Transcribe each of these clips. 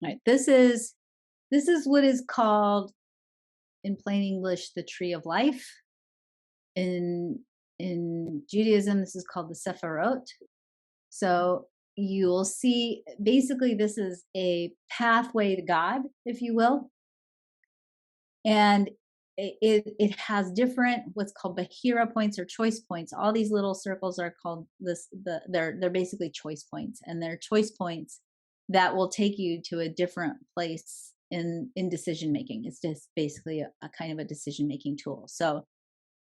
Right. This is what is called in plain English the tree of life. In Judaism, this is called the Sephirot. So you'll see basically this is a pathway to God, if you will. And it has different what's called Bahira points or choice points. All these little circles are called they're basically choice points, and they're choice points that will take you to a different place in decision making. It's just basically a kind of a decision making tool. So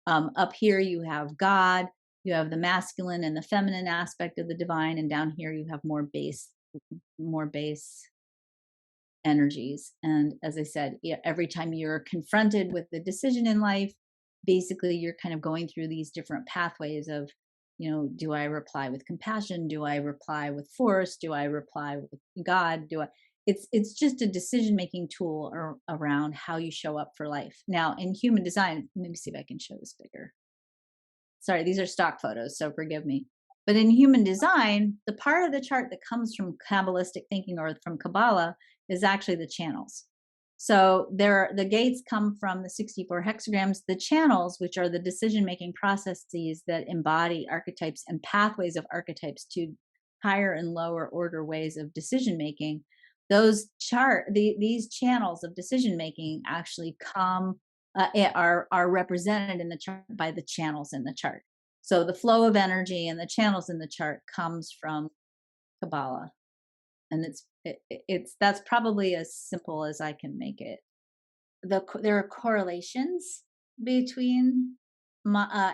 up here you have God, you have the masculine and the feminine aspect of the divine, and down here you have more base energies. And as I said, every time you're confronted with the decision in life, basically you're kind of going through these different pathways of, do I reply with compassion? Do I reply with force? Do I reply with God? It's just a decision making tool around how you show up for life. Now in human design, let me see if I can show this bigger. Sorry, these are stock photos, so forgive me. But in human design, the part of the chart that comes from Kabbalistic thinking or from Kabbalah is actually the channels. So the gates come from the 64 hexagrams. The channels, which are the decision-making processes that embody archetypes and pathways of archetypes to higher and lower order ways of decision-making, these channels of decision-making actually are represented in the chart by the channels in the chart. So the flow of energy and the channels in the chart comes from Kabbalah, and that's probably as simple as I can make it. There are correlations between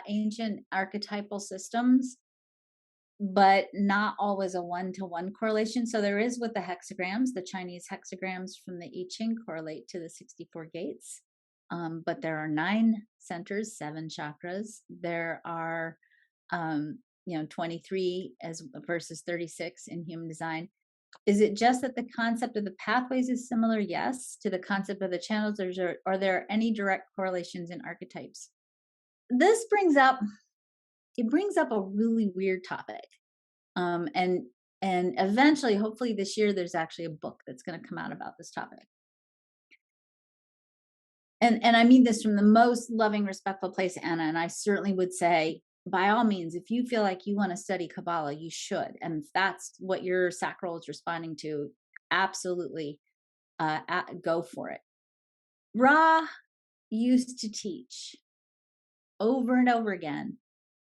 ancient archetypal systems, but not always a one-to-one correlation. So there is with the hexagrams. The Chinese hexagrams from the I Ching correlate to the 64 gates. But there are 9 centers, 7 chakras. There are, 23 versus 36 in human design. Is it just that the concept of the pathways is similar? Yes. To the concept of the channels, are there any direct correlations in archetypes? This brings up a really weird topic. And eventually, hopefully this year, there's actually a book that's going to come out about this topic. And I mean this from the most loving, respectful place, Anna. And I certainly would say, by all means, if you feel like you want to study Kabbalah, you should. And if that's what your sacral is responding to, absolutely go for it. Ra used to teach over and over again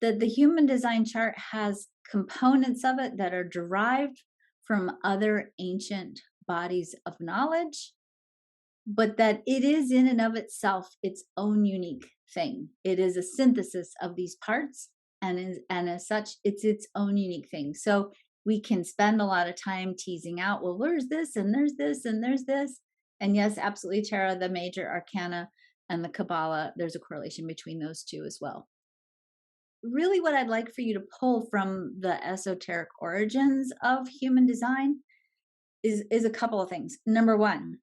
that the human design chart has components of it that are derived from other ancient bodies of knowledge, but that it is in and of itself its own unique thing. It is a synthesis of these parts, and as such, it's its own unique thing. So we can spend a lot of time teasing out, well, where's this, and there's this, and there's this. And yes, absolutely, Tara, the major arcana and the Kabbalah, there's a correlation between those two as well. Really, what I'd like for you to pull from the esoteric origins of human design is a couple of things. Number one,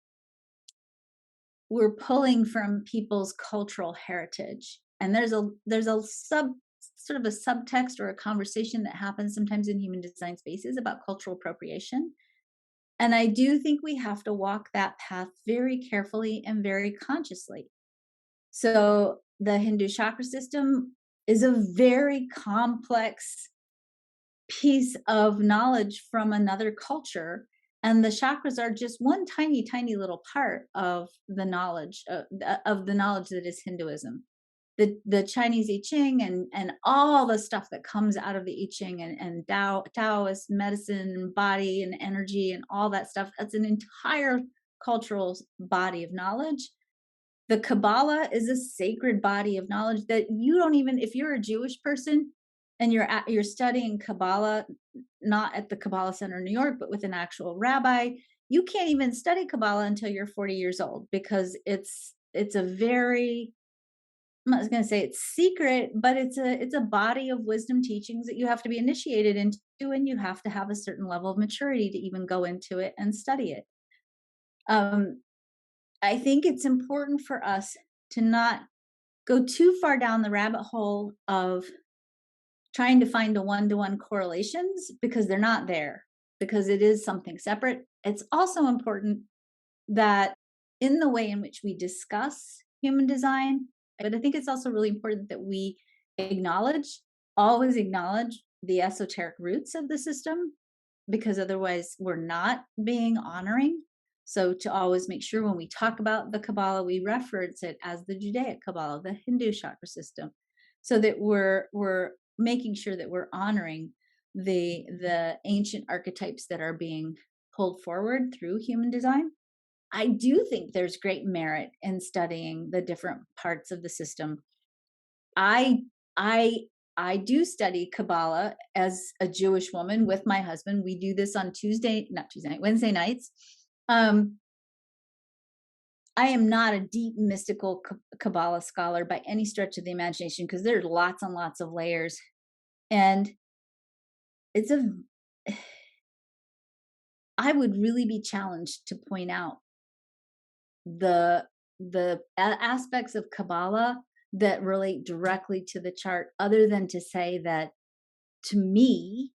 we're pulling from people's cultural heritage, and there's a sort of a subtext or a conversation that happens sometimes in human design spaces about cultural appropriation. And I do think we have to walk that path very carefully and very consciously. So the Hindu chakra system is a very complex piece of knowledge from another culture, and the chakras are just one tiny little part of the knowledge that is Hinduism. The Chinese I Ching and all the stuff that comes out of the I Ching and Taoist medicine, body and energy and all that stuff, that's an entire cultural body of knowledge. The Kabbalah is a sacred body of knowledge that you don't even, if you're a Jewish person and you're studying Kabbalah, not at the Kabbalah Center in New York, but with an actual rabbi, you can't even study Kabbalah until you're 40 years old, because it's a very, I'm not going to say it's secret, but it's a body of wisdom teachings that you have to be initiated into, and you have to have a certain level of maturity to even go into it and study it. I think it's important for us to not go too far down the rabbit hole of trying to find a one-to-one correlations, because they're not there, because it is something separate. it's also important that in the way in which we discuss human design, but I think it's also really important that we acknowledge, always acknowledge the esoteric roots of the system, because otherwise we're not being honoring. So to always make sure when we talk about the Kabbalah, we reference it as the Judaic Kabbalah, the Hindu chakra system, so that we're making sure that we're honoring the ancient archetypes that are being pulled forward through human design. I do think there's great merit in studying the different parts of the system. I I I do study Kabbalah as a Jewish woman with my husband. We do this on not Tuesday night, Wednesday nights. Um, I am not a deep mystical Kabbalah scholar by any stretch of the imagination, because there's lots and lots of layers, and it's a I would really be challenged to point out the aspects of Kabbalah that relate directly to the chart, other than to say that, to me,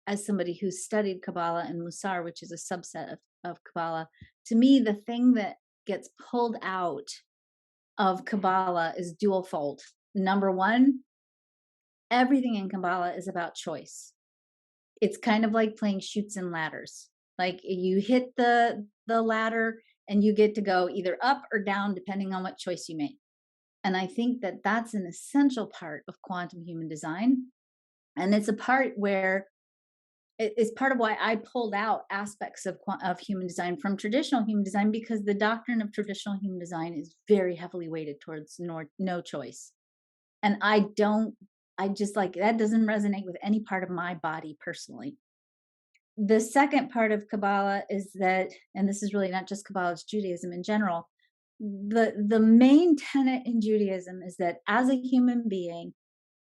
as somebody who's studied Kabbalah and Musar, which is a subset of Kabbalah, to me, the thing that gets pulled out of Kabbalah is dual fold. Number one, everything in Kabbalah is about choice. It's kind of like playing chutes and ladders. Like you hit the ladder and you get to go either up or down depending on what choice you make. And I think that that's an essential part of quantum human design. And it's a part where it's part of why I pulled out aspects of human design from traditional human design, because the doctrine of traditional human design is very heavily weighted towards no choice. And I just like that doesn't resonate with any part of my body personally. The second part of Kabbalah is that, and this is really not just Kabbalah, it's Judaism in general. The main tenet in Judaism is that as a human being,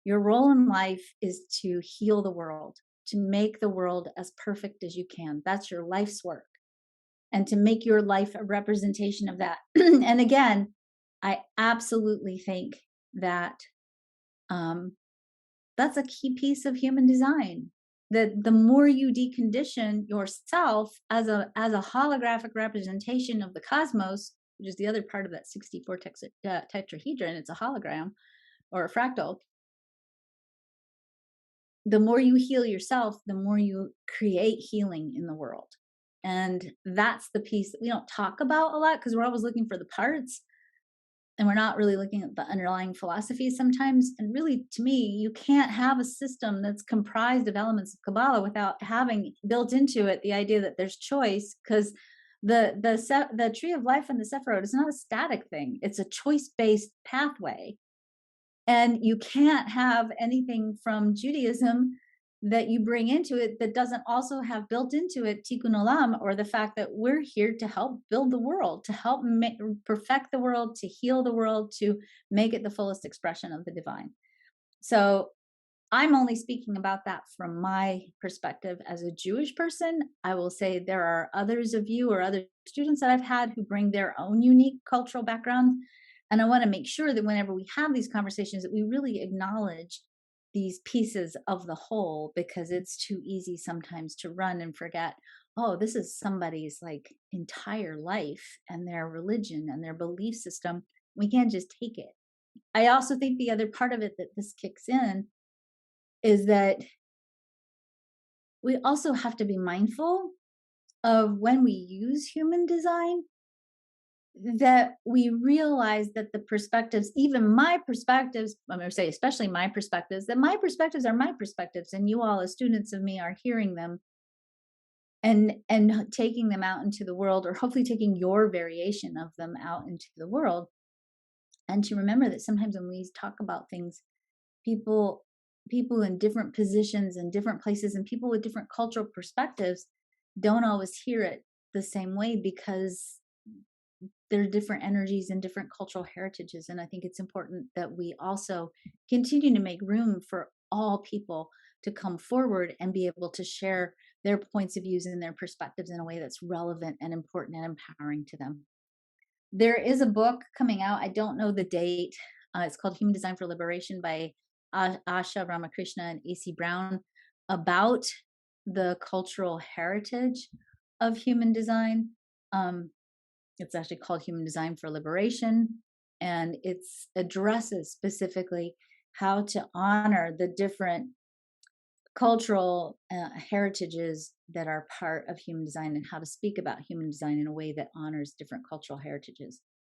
your role in life is to heal the world, to make the world as perfect as you can. That's your life's work. And to make your life a representation of that. And again, I absolutely think that that's a key piece of human design. That the more you decondition yourself as a holographic representation of the cosmos, which is the other part of that 64 tetrahedron, it's a hologram or a fractal. The more you heal yourself, the more you create healing in the world. And that's the piece that we don't talk about a lot, because we're always looking for the parts and we're not really looking at the underlying philosophy sometimes. And really, to me, you can't have a system that's comprised of elements of Kabbalah without having built into it the idea that there's choice, because the tree of life and the Sephiroth is not a static thing. It's a choice-based pathway. And you can't have anything from Judaism that you bring into it that doesn't also have built into it Tikkun Olam, or the fact that we're here to help build the world, to help perfect the world, to heal the world, to make it the fullest expression of the divine. So I'm only speaking about that from my perspective as a Jewish person. I will say there are others of you or other students that I've had who bring their own unique cultural background. And I want to make sure that whenever we have these conversations, that we really acknowledge these pieces of the whole, because it's too easy sometimes to run and forget, oh, this is somebody's like entire life and their religion and their belief system. We can't just take it. I also think the other part of it that this kicks in is that we also have to be mindful of when we use human design, that we realize that the perspectives, even my perspectives, I'm going to say especially my perspectives, that my perspectives are my perspectives, and you all as students of me are hearing them and taking them out into the world, or hopefully taking your variation of them out into the world. And to remember that sometimes when we talk about things, people in different positions and different places and people with different cultural perspectives don't always hear it the same way, because there are different energies and different cultural heritages. And I think it's important that we also continue to make room for all people to come forward and be able to share their points of views and their perspectives in a way that's relevant and important and empowering to them. There is a book coming out. I don't know the date. It's called Human Design for Liberation by Asha Ramakrishna and A.C. Brown, about the cultural heritage of human design. Um, it's actually called Human Design for Liberation, and it's addresses specifically how to honor the different cultural heritages that are part of human design and how to speak about human design in a way that honors different cultural heritages.